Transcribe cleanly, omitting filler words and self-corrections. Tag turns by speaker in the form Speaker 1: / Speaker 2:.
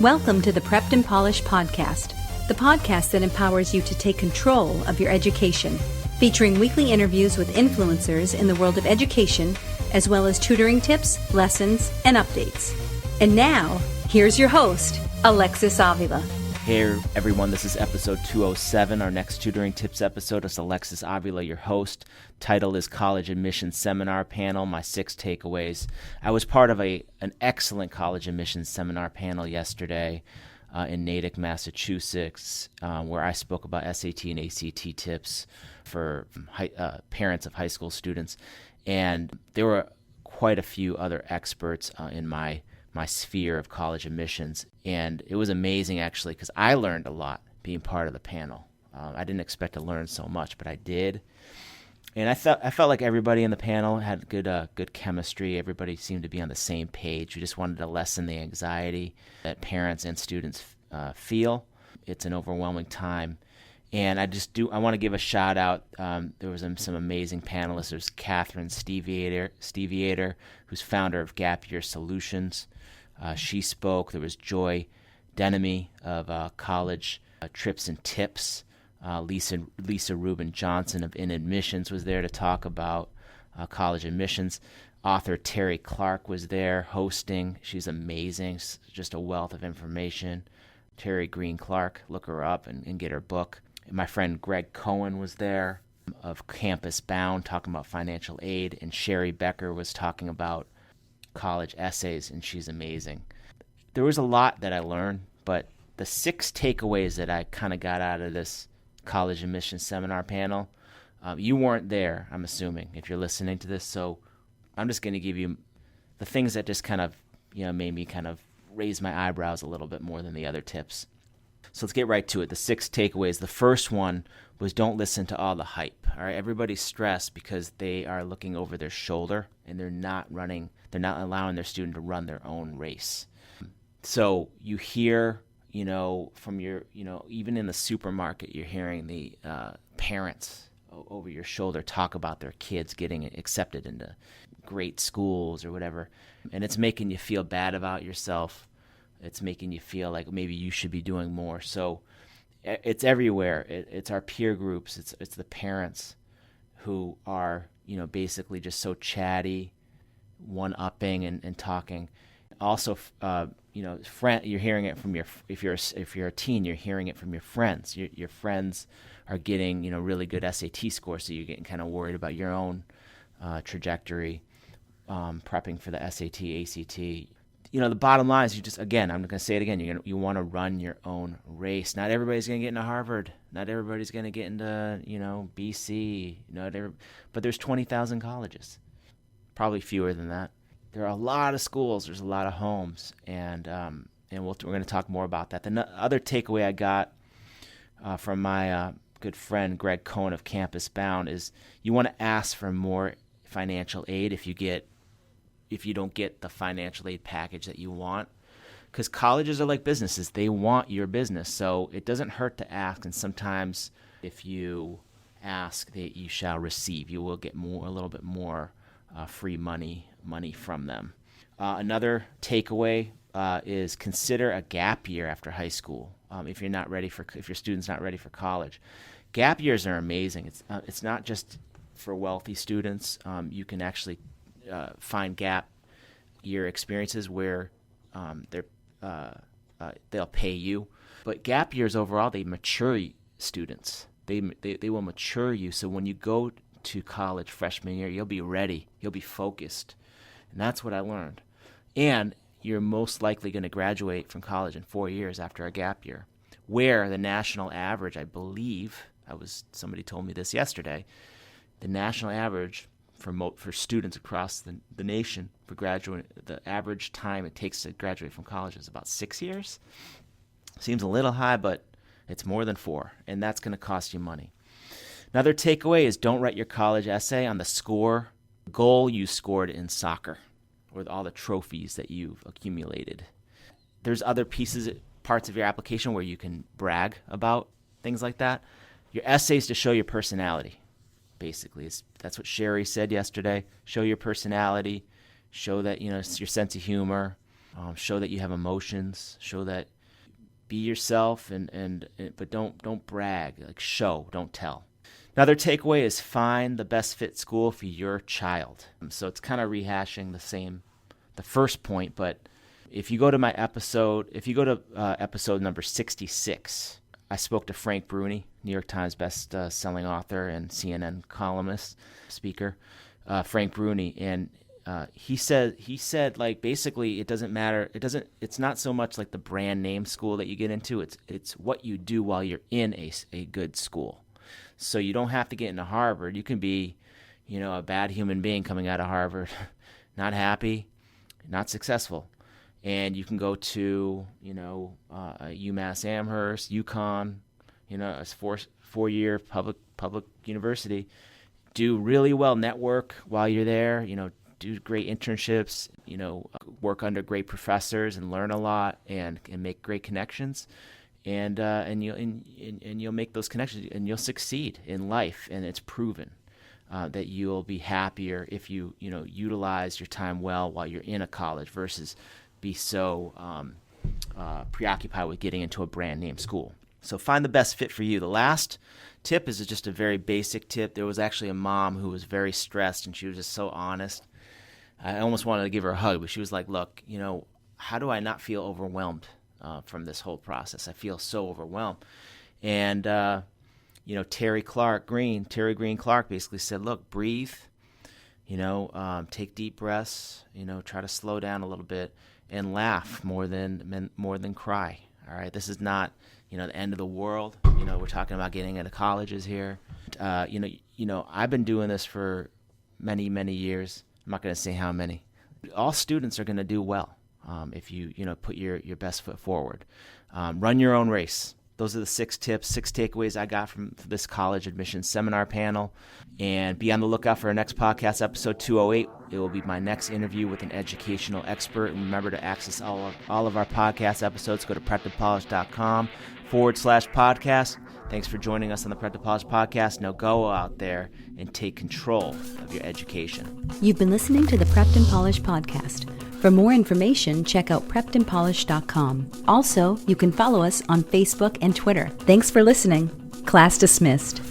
Speaker 1: Welcome to the Prepped and Polished podcast, the podcast that empowers you to take control of your education, featuring weekly interviews with influencers in the world of education, as well as tutoring tips, lessons, and updates. And now, here's your host, Alexis Avila.
Speaker 2: Hey everyone, this is episode 207, our next tutoring tips episode. It's Alexis Avila, your host. Title is College Admissions Seminar Panel, my 6 takeaways. I was part of an excellent college admissions seminar panel yesterday in Natick, Massachusetts, where I spoke about SAT and ACT tips for parents of high school students. And there were quite a few other experts in my sphere of college admissions. And it was amazing, actually, because I learned a lot being part of the panel. I didn't expect to learn so much, but I did. And I felt like everybody in the panel had good chemistry. Everybody seemed to be on the same page. We just wanted to lessen the anxiety that parents and students feel. It's an overwhelming time. And I want to give a shout out. There was some amazing panelists. There's Catherine Steviator, who's founder of Gap Year Solutions. She spoke. There was Joy Denemy of College Trips and Tips. Lisa Rubin Johnson of In Admissions was there to talk about college admissions. Author Terry Clark was there hosting. She's amazing, just a wealth of information. Terry Green Clark, look her up and get her book. And my friend Greg Cohen was there of Campus Bound talking about financial aid, and Sherry Becker was talking about college essays, and she's amazing. There was a lot that I learned, but the 6 takeaways that I kind of got out of this college admissions seminar panel, you weren't there, I'm assuming, if you're listening to this, so I'm just going to give you the things that just kind of, made me kind of raise my eyebrows a little bit more than the other tips. So let's get right to it. The 6 takeaways. The first one was don't listen to all the hype. All right, everybody's stressed because they are looking over their shoulder and they're not allowing their student to run their own race. So you hear, from your, even in the supermarket, you're hearing the parents over your shoulder talk about their kids getting accepted into great schools or whatever, and it's making you feel bad about yourself. It's making you feel like maybe you should be doing more. So it's everywhere. It's our peer groups. It's the parents who are, basically just so chatty, one-upping and talking. Also, you're hearing it from if you're a teen, you're hearing it from your friends. Your friends are getting, really good SAT scores, so you're getting kind of worried about your own trajectory, prepping for the SAT, ACT. The bottom line is I'm going to say it again, you want to run your own race. Not everybody's going to get into Harvard. Not everybody's going to get into, BC. But there's 20,000 colleges. Probably fewer than that. There are a lot of schools. There's a lot of homes. And we're going to talk more about that. The other takeaway I got from my good friend Greg Cohen of Campus Bound is you want to ask for more financial aid if you don't get the financial aid package that you want, because colleges are like businesses. They want your business, so it doesn't hurt to ask, and sometimes if you ask, that you shall receive. You will get a little bit more free money from them. Another takeaway is consider a gap year after high school if your student's not ready for college. Gap years are amazing. It's not just for wealthy students. You can actually find gap year experiences where they'll pay you. But gap years overall, they mature students. They will mature you. So when you go to college freshman year, you'll be ready. You'll be focused. And that's what I learned. And you're most likely going to graduate from college in 4 years after a gap year, where the national average, I believe, somebody told me this yesterday, the national average for students across the nation for graduate, the average time it takes to graduate from college is about 6 years. Seems a little high, but it's more than 4, and that's going to cost you money. Another takeaway is don't write your college essay on the goal you scored in soccer or all the trophies that you've accumulated. There's other parts of your application where you can brag about things like that. Your essays to show your personality. Basically, that's what Sherry said yesterday. Show your personality, show that your sense of humor, show that you have emotions, show that be yourself, but don't brag. Like, show, don't tell. Another takeaway is find the best fit school for your child. So it's kind of rehashing the first point, but if you go to episode number 66, I spoke to Frank Bruni, New York Times best-selling author and CNN columnist, speaker, Frank Bruni, and he said like basically it doesn't matter. It's not so much like the brand name school that you get into. It's what you do while you're in a good school. So you don't have to get into Harvard. You can be, a bad human being coming out of Harvard, not happy, not successful. And you can go to, UMass Amherst, UConn, a four-year public university, do really well, network while you're there, do great internships, work under great professors and learn a lot and make great connections. And you'll make those connections and you'll succeed in life, and it's proven that you'll be happier if you utilize your time well while you're in a college versus be so preoccupied with getting into a brand name school. So find the best fit for you. The last tip is just a very basic tip. There was actually a mom who was very stressed, and she was just so honest. I almost wanted to give her a hug, but she was like, look, how do I not feel overwhelmed from this whole process? I feel so overwhelmed. And, Terry Green Clark basically said, look, breathe, take deep breaths, try to slow down a little bit and laugh more than cry. All right. This is not, the end of the world. We're talking about getting into colleges here. I've been doing this for many, many years. I'm not going to say how many. All students are going to do well if you put your best foot forward. Run your own race. Those are the 6 tips, 6 takeaways I got from this college admissions seminar panel. And be on the lookout for our next podcast, episode 208. It will be my next interview with an educational expert. And remember to access all of our podcast episodes. Go to preppedandpolished.com/podcast. Thanks for joining us on the Prepped and Polished podcast. Now go out there and take control of your education.
Speaker 1: You've been listening to the Prepped and Polished podcast. For more information, check out preppedandpolished.com. Also, you can follow us on Facebook and Twitter. Thanks for listening. Class dismissed.